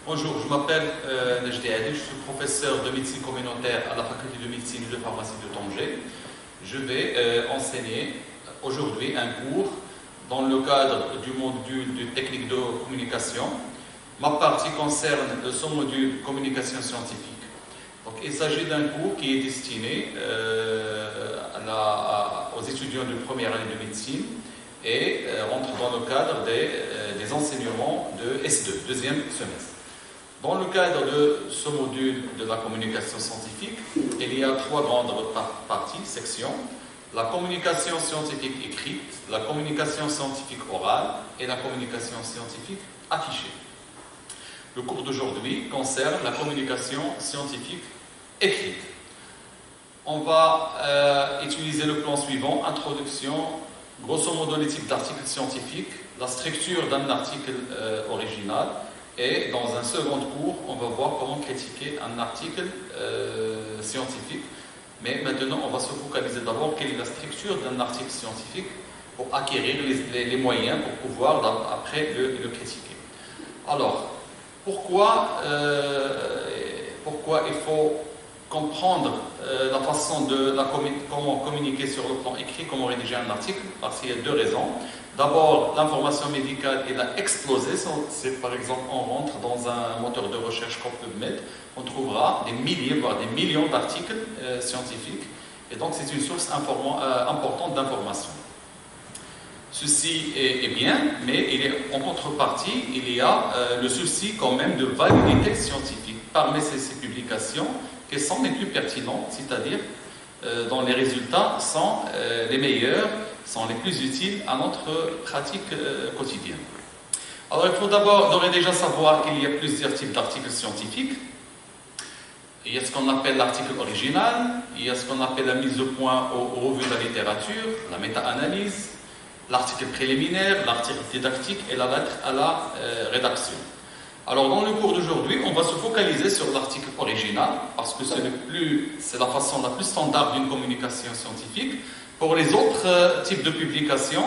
Bonjour, je m'appelle Nejdi Adil, je suis professeur de médecine communautaire à la faculté de médecine et de pharmacie de Tanger. Je vais enseigner aujourd'hui un cours dans le cadre du module de technique de communication. Ma partie concerne ce module communication scientifique. Donc, il s'agit d'un cours qui est destiné aux étudiants de première année de médecine et rentre dans le cadre des enseignements de S2, deuxième semestre. Dans le cadre de ce module de la communication scientifique, il y a trois grandes parties, sections: la communication scientifique écrite, la communication scientifique orale et la communication scientifique affichée. Le cours d'aujourd'hui concerne la communication scientifique écrite. On va utiliser le plan suivant: introduction, grosso modo les types d'articles scientifiques, la structure d'un article original, et dans un second cours, on va voir comment critiquer un article scientifique. Mais maintenant, on va se focaliser d'abord quelle est la structure d'un article scientifique pour acquérir les moyens pour pouvoir après le critiquer. Alors, pourquoi il faut comprendre la façon de comment communiquer sur le plan écrit, comment rédiger un article? Parce qu'il y a deux raisons. D'abord, l'information médicale, elle a explosé. Si par exemple on rentre dans un moteur de recherche comme PubMed, on trouvera des milliers, voire des millions d'articles scientifiques. Et donc c'est une source importante d'informations. Ceci est bien, mais en contrepartie, il y a le souci quand même de validité scientifique. Parmi ces publications, quelles sont les plus pertinentes, c'est-à-dire dont les résultats sont les meilleurs, sont les plus utiles à notre pratique quotidienne. Alors il faut d'ores et déjà savoir qu'il y a plusieurs types d'articles scientifiques. Il y a ce qu'on appelle l'article original, il y a ce qu'on appelle la mise au point aux revues de la littérature, la méta-analyse, l'article préliminaire, l'article didactique et la lettre à la rédaction. Alors dans le cours d'aujourd'hui, on va se focaliser sur l'article original parce que c'est la façon la plus standard d'une communication scientifique. Pour les autres types de publications,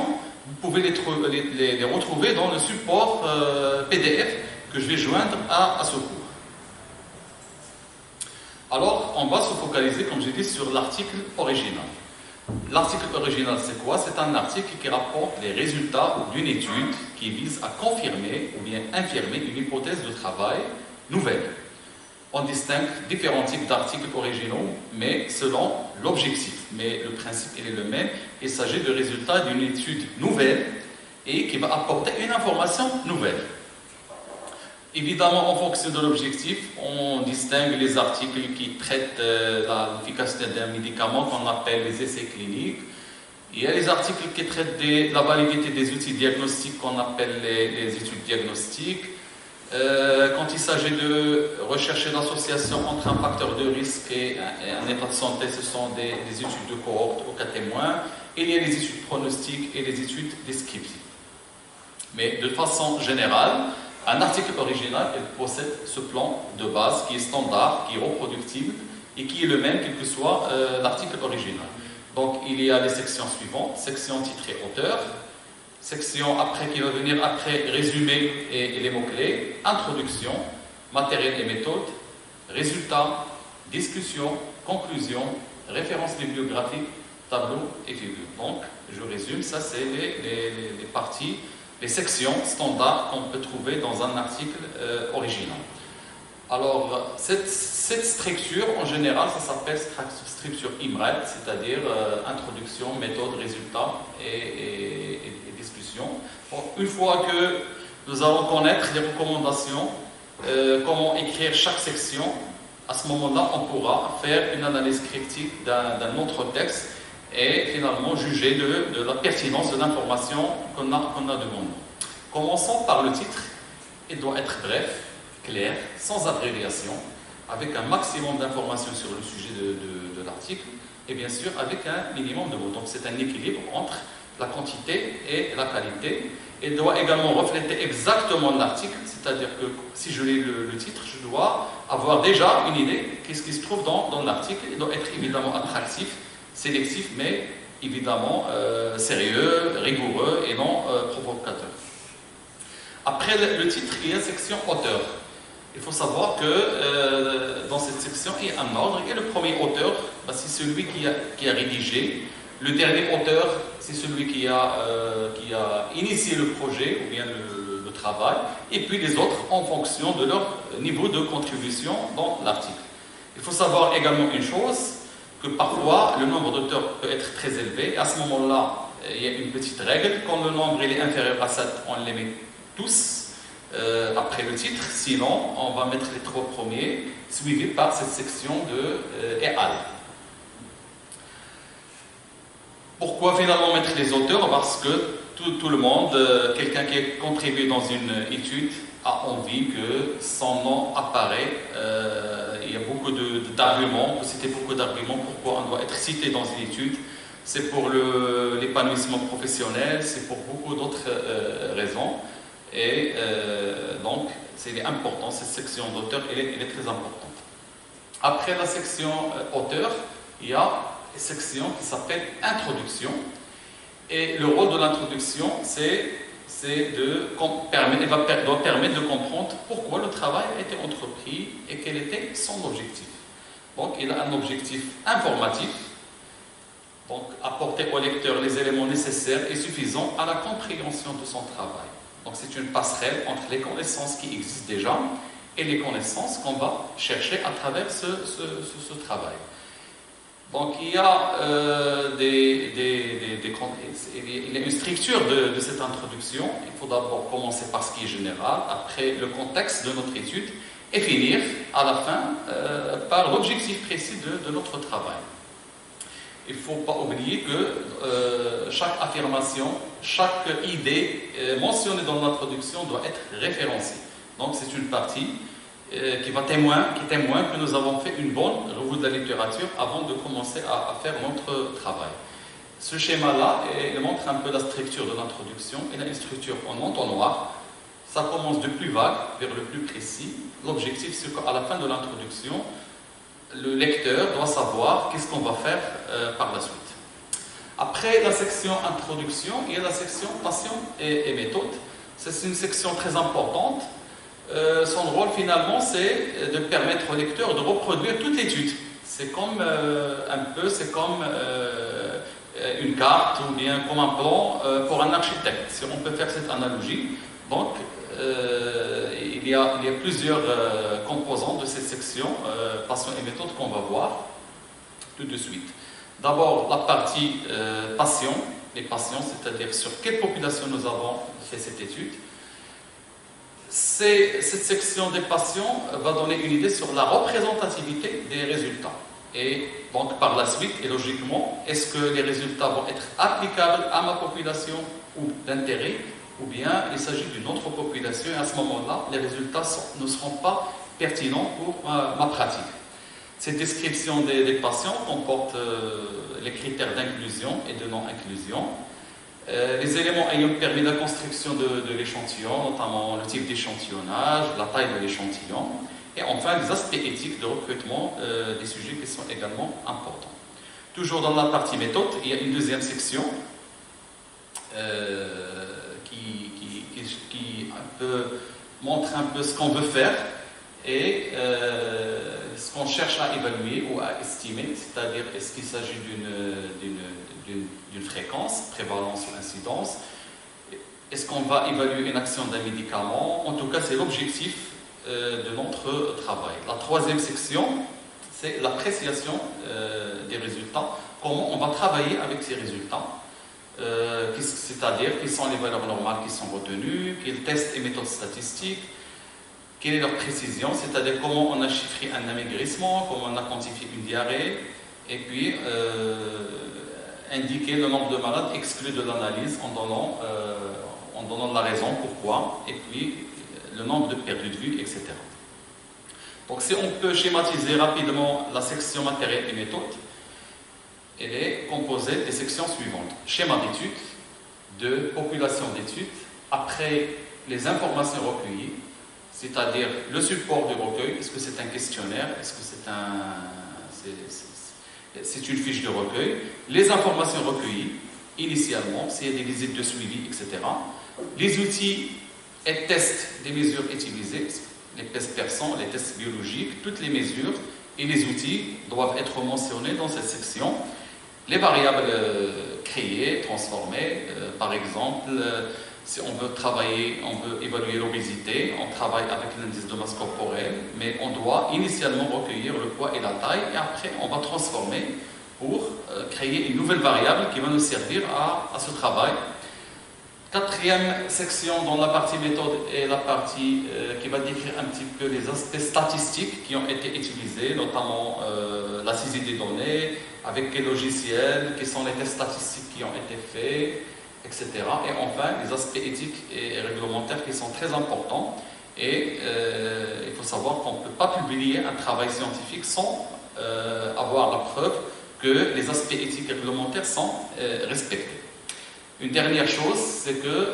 vous pouvez les retrouver dans le support PDF que je vais joindre à ce cours. Alors, on va se focaliser, comme j'ai dit, sur l'article original. L'article original, c'est quoi? C'est un article qui rapporte les résultats d'une étude qui vise à confirmer ou bien infirmer une hypothèse de travail nouvelle. On distingue différents types d'articles originaux, mais selon l'objectif. Mais le principe, il est le même. Il s'agit de résultats d'une étude nouvelle et qui va apporter une information nouvelle. Évidemment, en fonction de l'objectif, on distingue les articles qui traitent l'efficacité d'un médicament qu'on appelle les essais cliniques. Il y a les articles qui traitent de la validité des outils diagnostiques qu'on appelle les études diagnostiques. Quand il s'agit de rechercher l'association entre un facteur de risque et un état de santé, ce sont des études de cohorte au cas témoin. Il y a les études pronostiques et les études descriptives. Mais de façon générale, un article original, il possède ce plan de base qui est standard, qui est reproductible et qui est le même quel que soit l'article original. Donc il y a les sections suivantes: section titrée auteur, section qui va venir après résumé et les mots-clés, introduction, matériel et méthode, résultats, discussion, conclusion, références bibliographiques, tableau et figure. Donc je résume, ça c'est les parties, les sections standards qu'on peut trouver dans un article original. Alors, cette structure, en général, ça s'appelle structure IMRET, c'est-à-dire introduction, méthode, résultat et discussion. Bon, une fois que nous allons connaître les recommandations, comment écrire chaque section, à ce moment-là, on pourra faire une analyse critique d'un autre texte et finalement juger de la pertinence de l'information qu'on a devant nous. Commençons par le titre. Il doit être bref, clair, sans abréviation, avec un maximum d'informations sur le sujet de l'article et bien sûr avec un minimum de mots. Donc c'est un équilibre entre la quantité et la qualité. Il doit également refléter exactement l'article, c'est-à-dire que si je lis le titre, je dois avoir déjà une idée de ce qui se trouve dans l'article. Il doit être évidemment attractif, sélectif, mais évidemment sérieux, rigoureux et non provocateur. Après le titre, il y a section auteur. Il faut savoir que dans cette section, il y a un ordre. Et le premier auteur, c'est celui qui a rédigé. Le dernier auteur, c'est celui qui a initié le projet ou bien le travail. Et puis les autres en fonction de leur niveau de contribution dans l'article. Il faut savoir également une chose, que parfois le nombre d'auteurs peut être très élevé. À ce moment-là, il y a une petite règle. Quand le nombre est inférieur à 7, on les met tous après le titre. Sinon, on va mettre les 3 premiers, suivis par cette section de EAL. Pourquoi finalement mettre les auteurs? Parce que tout le monde, quelqu'un qui a contribué dans une étude, a envie que son nom apparaît. Il y a beaucoup d'arguments, on peut citer beaucoup d'arguments pourquoi on doit être cité dans une étude. C'est pour l'épanouissement professionnel, c'est pour beaucoup d'autres raisons. Et donc, c'est important, cette section d'auteur, elle est très importante. Après la section auteur, il y a une section qui s'appelle introduction. Et le rôle de l'introduction, doit permettre de comprendre pourquoi le travail a été entrepris et quel était son objectif. Donc, il a un objectif informatif, donc apporter au lecteur les éléments nécessaires et suffisants à la compréhension de son travail. Donc, c'est une passerelle entre les connaissances qui existent déjà et les connaissances qu'on va chercher à travers ce travail. Donc, il y a il y a une structure de cette introduction. Il faut d'abord commencer par ce qui est général, après le contexte de notre étude, et finir à la fin par l'objectif précis de notre travail. Il ne faut pas oublier que chaque affirmation, chaque idée mentionnée dans l'introduction doit être référencée. Donc, c'est une partie qui témoigne que nous avons fait une bonne revue de la littérature avant de commencer à faire notre travail. Ce schéma-là montre un peu la structure de l'introduction. Il a une structure en entonnoir. Ça commence du plus vague vers le plus précis. L'objectif, c'est qu'à la fin de l'introduction, le lecteur doit savoir qu'est-ce qu'on va faire par la suite. Après la section introduction, il y a la section passion et méthode. C'est une section très importante. Son rôle finalement, c'est de permettre au lecteur de reproduire toute l'étude. C'est comme une carte ou bien comme un plan pour un architecte, si on peut faire cette analogie. Donc, il y a plusieurs composants de cette section, passion et méthode, qu'on va voir tout de suite. D'abord, la partie passion, les passions, c'est-à-dire sur quelle population nous avons fait cette étude. Cette section des passions va donner une idée sur la représentativité des résultats. Et donc, par la suite, et logiquement, est-ce que les résultats vont être applicables à ma population ou d'intérêt, ou bien il s'agit d'une autre population, et à ce moment-là, les résultats ne seront pas pertinents pour ma pratique. Cette description des patients comporte les critères d'inclusion et de non-inclusion, les éléments ayant permis la construction de l'échantillon, notamment le type d'échantillonnage, la taille de l'échantillon, et enfin les aspects éthiques de recrutement des sujets qui sont également importants. Toujours dans la partie méthode, il y a une deuxième section qui montre un peu ce qu'on veut faire et ce qu'on cherche à évaluer ou à estimer, c'est-à-dire est-ce qu'il s'agit d'une fréquence, prévalence ou incidence, est-ce qu'on va évaluer une action d'un médicament. En tout cas, c'est l'objectif de notre travail. La troisième section, c'est l'appréciation des résultats, comment on va travailler avec ces résultats, c'est-à-dire quelles sont les valeurs normales qui sont retenues, quels tests et méthodes statistiques, quelle est leur précision, c'est-à-dire comment on a chiffré un amaigrissement, comment on a quantifié une diarrhée, et puis indiquer le nombre de malades exclus de l'analyse en donnant la raison pourquoi, et puis le nombre de perdus de vue, etc. Donc si on peut schématiser rapidement la section matériel et méthode, elle est composée des sections suivantes. Schéma d'étude, de population d'études, après les informations recueillies, c'est-à-dire le support du recueil, est-ce que c'est un questionnaire, est-ce que c'est une fiche de recueil, les informations recueillies initialement, s'il y a des visites de suivi, etc. Les outils et tests des mesures utilisées, les tests persans, les tests biologiques, toutes les mesures et les outils doivent être mentionnés dans cette section. Les variables créées, transformées, par exemple, si on veut travailler, on veut évaluer l'obésité, on travaille avec l'indice de masse corporelle, mais on doit initialement recueillir le poids et la taille, et après on va transformer pour créer une nouvelle variable qui va nous servir à ce travail. Quatrième section dans la partie méthode est la partie qui va décrire un petit peu les aspects statistiques qui ont été utilisés, notamment la saisie des données, avec quels logiciels, quels sont les tests statistiques qui ont été faits, etc. Et enfin, les aspects éthiques et réglementaires qui sont très importants. Et il faut savoir qu'on ne peut pas publier un travail scientifique sans avoir la preuve que les aspects éthiques et réglementaires sont respectés. Une dernière chose, c'est que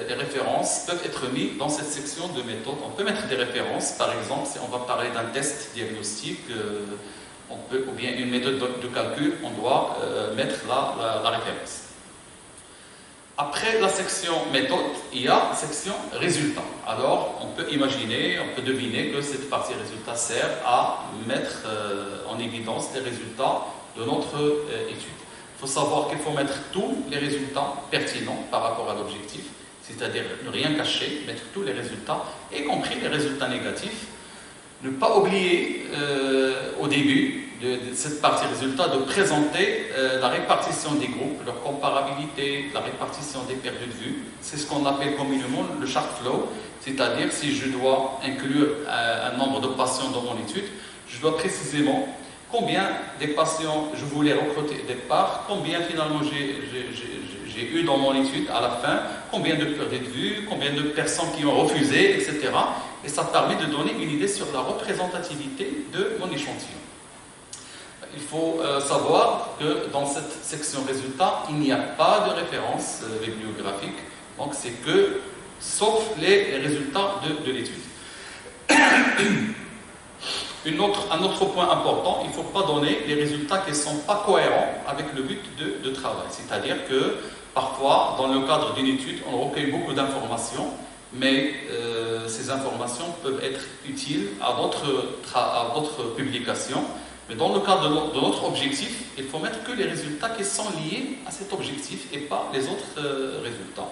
les références peuvent être mises dans cette section de méthode. On peut mettre des références, par exemple, si on va parler d'un test diagnostique, on peut, ou bien une méthode de calcul, on doit mettre la référence. Après la section méthode, il y a la section résultat. Alors, on peut imaginer, on peut deviner que cette partie résultat sert à mettre en évidence les résultats de notre étude. Il faut savoir qu'il faut mettre tous les résultats pertinents par rapport à l'objectif, c'est-à-dire ne rien cacher, mettre tous les résultats, y compris les résultats négatifs. Ne pas oublier au début de cette partie résultat de présenter la répartition des groupes, leur comparabilité, la répartition des pertes de vue. C'est ce qu'on appelle communément le chart flow, c'est-à-dire si je dois inclure un nombre de patients dans mon étude, je dois précisément combien des patients je voulais recruter au départ, combien finalement j'ai eu dans mon étude à la fin, combien de pertes de vue, combien de personnes qui ont refusé, etc. Et ça permet de donner une idée sur la représentativité de mon échantillon. Il faut savoir que dans cette section résultats, il n'y a pas de référence bibliographique, donc c'est que, sauf les résultats de l'étude. Un autre point important, il ne faut pas donner les résultats qui ne sont pas cohérents avec le but de travail. C'est-à-dire que parfois, dans le cadre d'une étude, on recueille beaucoup d'informations, mais ces informations peuvent être utiles à d'autres publications. Mais dans le cadre de notre objectif, il faut mettre que les résultats qui sont liés à cet objectif et pas les autres résultats.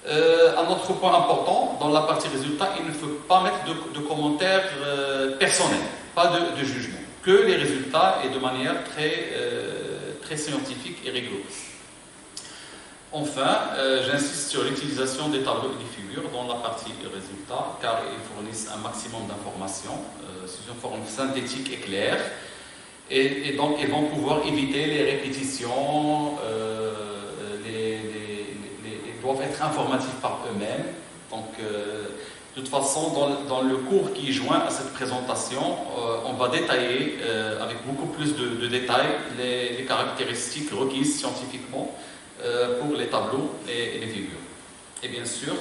Un autre point important, dans la partie résultats, il ne faut pas mettre de commentaires personnels, pas de jugement, que les résultats et de manière très scientifique et rigoureuse. Enfin, j'insiste sur l'utilisation des tableaux et des figures dans la partie résultats, car ils fournissent un maximum d'informations sous une forme synthétique et claire, et donc ils vont pouvoir éviter les répétitions, doivent être informatifs par eux-mêmes. Donc, de toute façon, dans le cours qui est joint à cette présentation, on va détailler avec beaucoup plus de détails les caractéristiques requises scientifiquement pour les tableaux et les figures. Et bien sûr,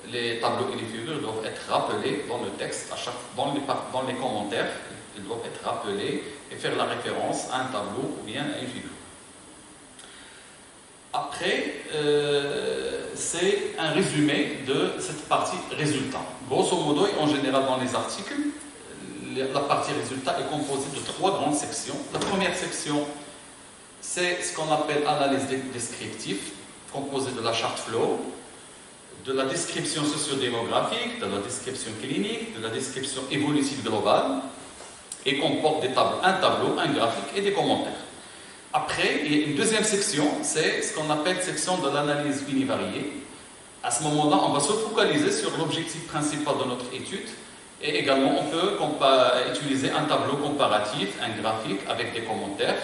les tableaux et les figures doivent être rappelés dans le texte, dans les commentaires, ils doivent être rappelés et faire la référence à un tableau ou bien à une figure. Après, c'est un résumé de cette partie résultat. Grosso modo, et en général dans les articles, la partie résultat est composée de 3 grandes sections. La première section, c'est ce qu'on appelle analyse descriptive, composée de la chart flow, de la description sociodémographique, de la description clinique, de la description évolutive globale, et comporte un tableau, un graphique et des commentaires. Après, il y a une deuxième section, c'est ce qu'on appelle section de l'analyse univariée. À ce moment-là, on va se focaliser sur l'objectif principal de notre étude et également on peut utiliser un tableau comparatif, un graphique avec des commentaires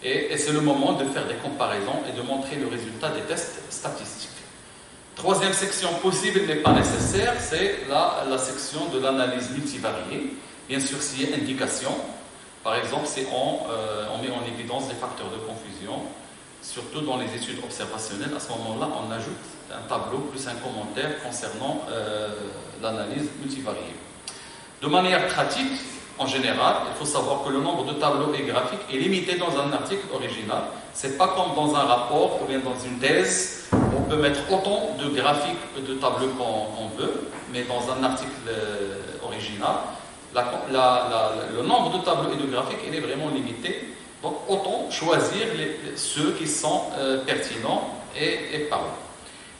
et c'est le moment de faire des comparaisons et de montrer le résultat des tests statistiques. Troisième section possible n'est pas nécessaire, c'est la section de l'analyse multivariée. Bien sûr, s'il y a indication. Par exemple, si on met en évidence des facteurs de confusion, surtout dans les études observationnelles, à ce moment-là, on ajoute un tableau plus un commentaire concernant l'analyse multivariée. De manière pratique, en général, il faut savoir que le nombre de tableaux et graphiques est limité dans un article original. Ce n'est pas comme dans un rapport ou bien dans une thèse On peut mettre autant de graphiques et de tableaux qu'on veut, mais dans un article original, le nombre de tableaux et de graphiques il est vraiment limité. Donc autant choisir ceux qui sont pertinents et parlants.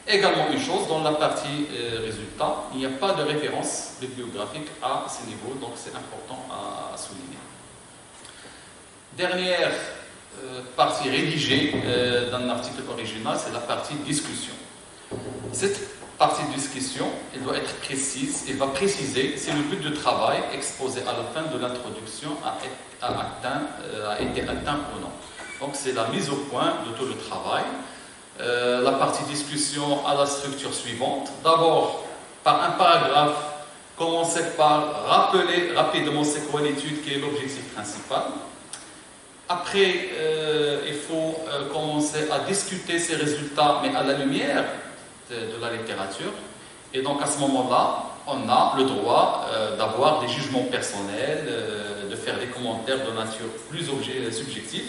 Également une chose, dans la partie résultat, il n'y a pas de référence bibliographique à ce niveau, donc c'est important à souligner. Dernière partie rédigée d'un article original, c'est la partie discussion. Cette partie de discussion, elle doit être précise, elle va préciser si le but de travail exposé à la fin de l'introduction a été atteint ou non. Donc c'est la mise au point de tout le travail. La partie discussion a la structure suivante. D'abord, par un paragraphe, commencer par rappeler rapidement c'est quoi l'étude qui est l'objectif principal. Après, il faut commencer à discuter ces résultats, mais à la lumière de la littérature. Et donc, à ce moment-là, on a le droit d'avoir des jugements personnels, de faire des commentaires de nature plus subjective.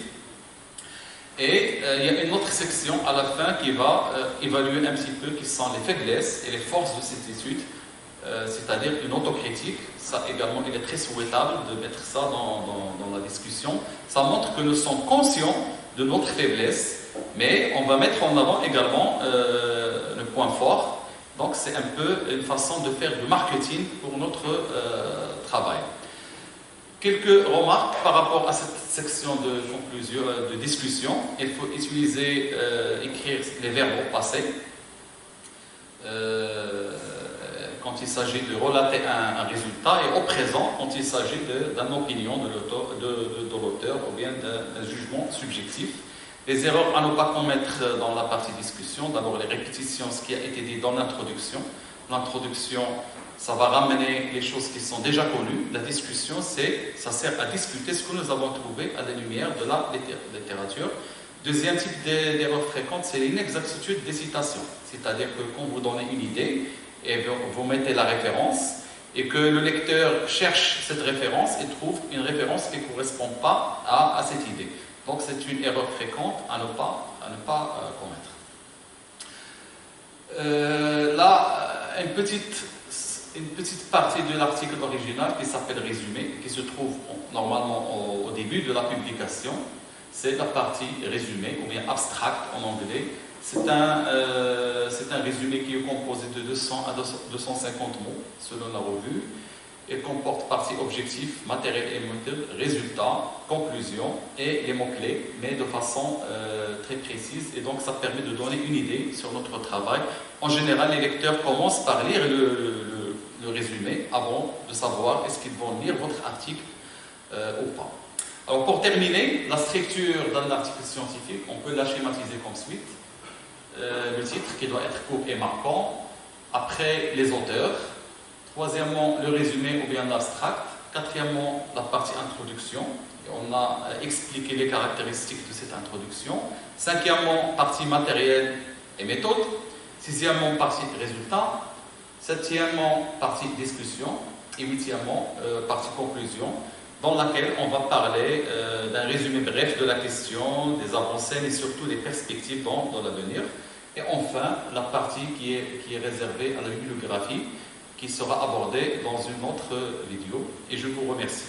Et il y a une autre section à la fin qui va évaluer un petit peu qui sont les faiblesses et les forces de cette étude, c'est-à-dire une autocritique. Ça également, il est très souhaitable de mettre ça dans la discussion. Ça montre que nous sommes conscients de notre faiblesse, mais on va mettre en avant également le point fort. Donc c'est un peu une façon de faire du marketing pour notre travail. Quelques remarques par rapport à cette section de conclusion, de discussion. Il faut utiliser, écrire les verbes au passé. Quand il s'agit de relater un résultat, et au présent, quand il s'agit d'une opinion de l'auteur ou bien d'un jugement subjectif. Les erreurs à ne pas commettre dans la partie discussion, d'abord les répétitions, ce qui a été dit dans l'introduction. L'introduction, ça va ramener les choses qui sont déjà connues. La discussion, ça sert à discuter ce que nous avons trouvé à la lumière de la littérature. Deuxième type d'erreur fréquente, c'est l'inexactitude des citations. C'est-à-dire que quand vous donnez une idée, et vous mettez la référence, et que le lecteur cherche cette référence et trouve une référence qui ne correspond pas à cette idée. Donc c'est une erreur fréquente à ne pas commettre. Là, une petite partie de l'article original qui s'appelle résumé, qui se trouve normalement au début de la publication. C'est la partie résumé, ou bien abstract en anglais. C'est un résumé qui est composé de 200 à 250 mots, selon la revue. Il comporte partie objectif, matériel et méthode, résultat, conclusion et les mots-clés, mais de façon très précise. Et donc, ça permet de donner une idée sur notre travail. En général, les lecteurs commencent par lire le résumé avant de savoir est-ce qu'ils vont lire votre article ou pas. Alors, pour terminer, la structure d'un article scientifique, on peut la schématiser comme suite. Le titre qui doit être court et marquant. Après, les auteurs. Troisièmement, le résumé ou bien l'abstract. Quatrièmement, la partie introduction. Et on a expliqué les caractéristiques de cette introduction. Cinquièmement, partie matériel et méthode. Sixièmement, partie résultat. Septièmement, partie discussion. Et huitièmement, partie conclusion, dans laquelle on va parler d'un résumé bref de la question, des avancées, mais surtout des perspectives dans l'avenir. Et enfin, la partie qui est réservée à la bibliographie, qui sera abordée dans une autre vidéo. Et je vous remercie.